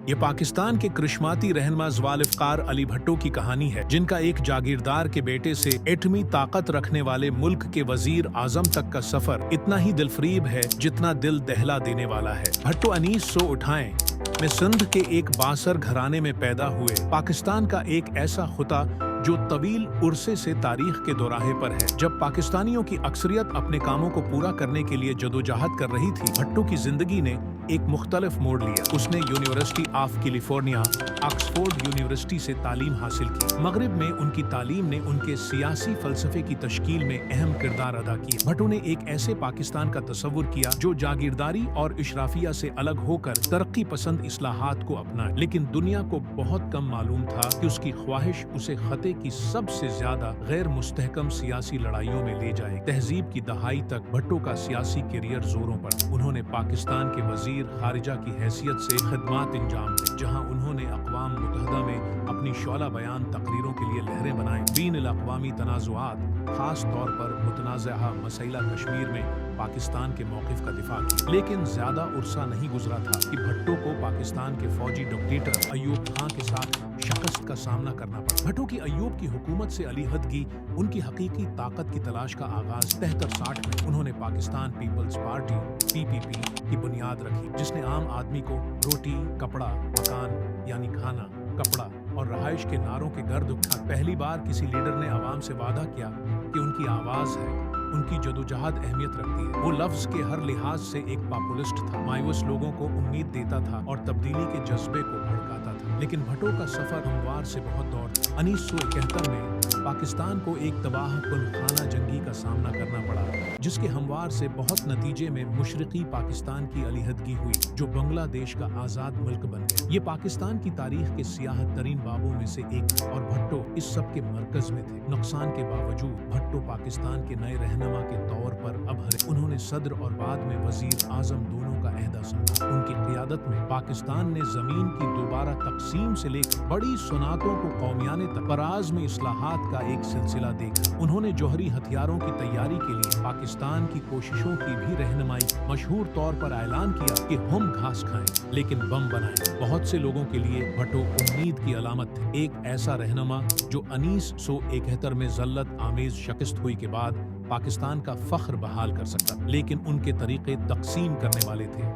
ये पाकिस्तान के करिश्माती रहनुमा ज़वालिफ़ अली भट्टो की कहानी है, जिनका एक जागीरदार के बेटे से एटमी ताकत रखने वाले मुल्क के वजीर आजम तक का सफर इतना ही दिलफरीब है जितना दिल दहला देने वाला है। भट्टो 1958 में सिंध के एक बासर घराने में पैदा हुए। पाकिस्तान का एक ऐसा खुता जो तवील उर्से से तारीख के दोराहे पर है। जब पाकिस्तानियों की अक्सरियत अपने कामों को पूरा करने के लिए जदोजहद कर रही थी, भट्टो की जिंदगी ने एक मुख्तलिफ मोड़ लिया। उसने university of California, Oxford university से तालीम हासिल की। मगरिब में उनकी तालीम ने उनके सियासी फलसफे की तश्कील में अहम किरदार अदा किया। भट्टो ने एक ऐसे पाकिस्तान का तस्वुर किया जो जागीरदारी और इशराफिया से अलग होकर तरक्की पसंद इस्लाहात को अपनाए। लेकिन दुनिया को बहुत कम मालूम था कि उसकी ख्वाहिश उसे खते की सबसे ज्यादा गैर मुस्तहकम सियासी लड़ाइयों में ले जाए। तहजीब की दहाई तक भट्टो का सियासी करियर जोरों पर। उन्होंने पाकिस्तान के वजीर खारिजा की हैसियत से खिदमात अंजाम दी, जहां उन्होंने अक़वाम मुत्तहिदा में अपनी शौला बयान तकरीरों के लिए लहरें बनाई। बीन अल-अक़वामी तनाज़ुआत, खास तौर पर मुतनाज़अ मसइला कश्मीर में पाकिस्तान के मौक़िफ़ का दिफा किया। लेकिन ज्यादा उर्सा नहीं गुजरा था कि भट्टो को पाकिस्तान के फौजी डिक्टेटर अयूब खां के साथ शिकस्त का सामना करना पड़ा। भट्टो की अयूब की हुकूमत से अलीहदगी उनकी हकीकी ताकत की तलाश का आगाज 63-60 में उन्होंने पाकिस्तान पीपल्स पार्टी (PPP) की बुनियाद रखी, जिसने आम आदमी को रोटी, कपड़ा, मकान यानी खाना, कपड़ा और रहाइश के नारों के गर्द उठा। पहली बार किसी लीडर ने आवाम से वादा किया कि उनकी आवाज है, उनकी जदोजहद अहमियत रखती है। वो लफ्ज के हर लिहाज से एक पॉपुलिस्ट था, मायूस लोगों को उम्मीद देता था और तब्दीली के जज्बे को भड़काता था। लेकिन भट्टो का सफर हमवार से बहुत दूर था। 1971 में पाकिस्तान को एक तबाह कुन खाना जंगी का सामना करना पड़ा, जिसके हमवार से बहुत नतीजे में मुशरिकी पाकिस्तान की अलीहदगी हुई, जो बांग्लादेश का आज़ाद मुल्क बन गया। ये पाकिस्तान की तारीख के सियाहत तरीन बाबों में से एक, और भट्टो इस सब के मरकज में थे। नुकसान के बावजूद भट्टो पाकिस्तान के नए रहनुमा के तौर पर अबहरे। उन्होंने सदर और बाद में वजीर आजम दोनों का अहदा संभाला। उनकी क़ियादत में पाकिस्तान ने जमीन की दोबारा तकसीम से लेकर बड़ी सनातों को कौमियाने तक पराज में इस्लाहात का एक सिलसिला देखा। उन्होंने जौहरी हथियारों की तैयारी के लिए पाकिस्तान की कोशिशों की भी रहनुमाई। मशहूर तौर पर ऐलान किया कि हम घास खाएं लेकिन बम बनाएं। बहुत से लोगों के लिए भट्टो उम्मीद की अलामत थे, एक ऐसा रहनुमा जो 1971 में ज़ल्लत आमेज शिकस्त हुई के बाद पाकिस्तान का फख्र बहाल कर सकता। लेकिन उनके तरीके तकसीम करने वाले थे,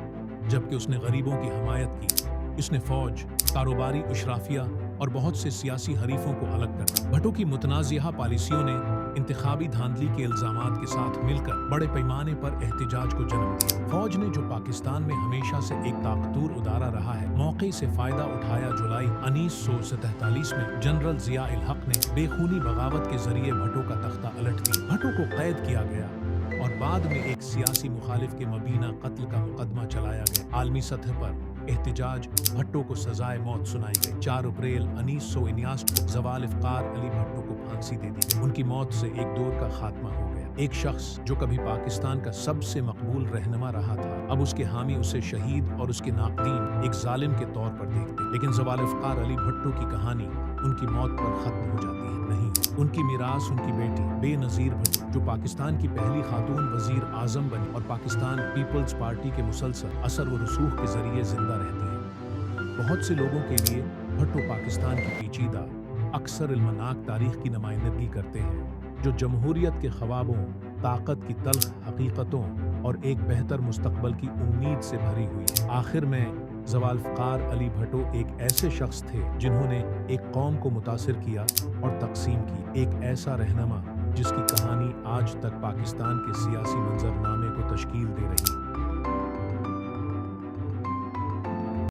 जबकि उसने गरीबों की हमायत की। इसने फौज, कारोबारी इशराफिया और बहुत से सियासी हरीफों को अलग कर। भट्टो की मुतनाज़िया पॉलिसियों ने इंतखाबी धांधली के इल्जामात के साथ मिलकर बड़े पैमाने पर एहतिजाज को जन्म दिया। फौज ने, जो पाकिस्तान में हमेशा से एक ताकतूर उदारा रहा है, मौके से फायदा उठाया। जुलाई 1947 में जनरल ज़िया उल हक ने बेखूनी बगावत के जरिए भट्टो का तख्ता अलट दिया। भट्टो को कैद किया गया और बाद में एक सियासी मुखालिफ के मबीना कत्ल का मुकदमा चलाया गया। आलमी सतह पर एहतिजाज, भट्टो को सजाए मौत सुनाई गई। 4 अप्रैल 1959 को ज़वालिफ़ अली भट्टो को फांसी दे दी गई। उनकी मौत से एक दौर का खात्मा हो गया। एक शख्स जो कभी पाकिस्तान का सबसे मकबूल रहनुमा रहा था, अब उसके हामी उसे शहीद और उसके नाक़दीन एक जालिम के तौर पर देखते। लेकिन ज़वालिफ़ अली भट्टो की कहानी उनकी मौत पर खत्म हो जाती है नहीं। उनकी मीरास उनकी बेटी बेनज़ीर भट्टो, जो पाकिस्तान की पहली खातून वजीर आजम बनी और पाकिस्तान पीपल्स पार्टी के मुसलसल असर व रसूख के जरिए जिंदा रहती है। बहुत से लोगों के लिए भट्टो पाकिस्तान की पेचीदा, अक्सर इल्मनाक तारीख की नुमाइंदगी करते हैं, जो जमहूरियत के ख्वाबों, ताकत की तल्ख हकीकतों और एक बेहतर मुस्तकबल की उम्मीद से भरी हुई है। आखिर में ज़वालिफ़ अली भट्टो एक ऐसे शख्स थे जिन्होंने एक कौम को मुतासिर किया और तकसीम की। एक ऐसा रहनुमा जिसकी कहानी आज तक पाकिस्तान के सियासी मंजरनामे को तश्कील दे रही है।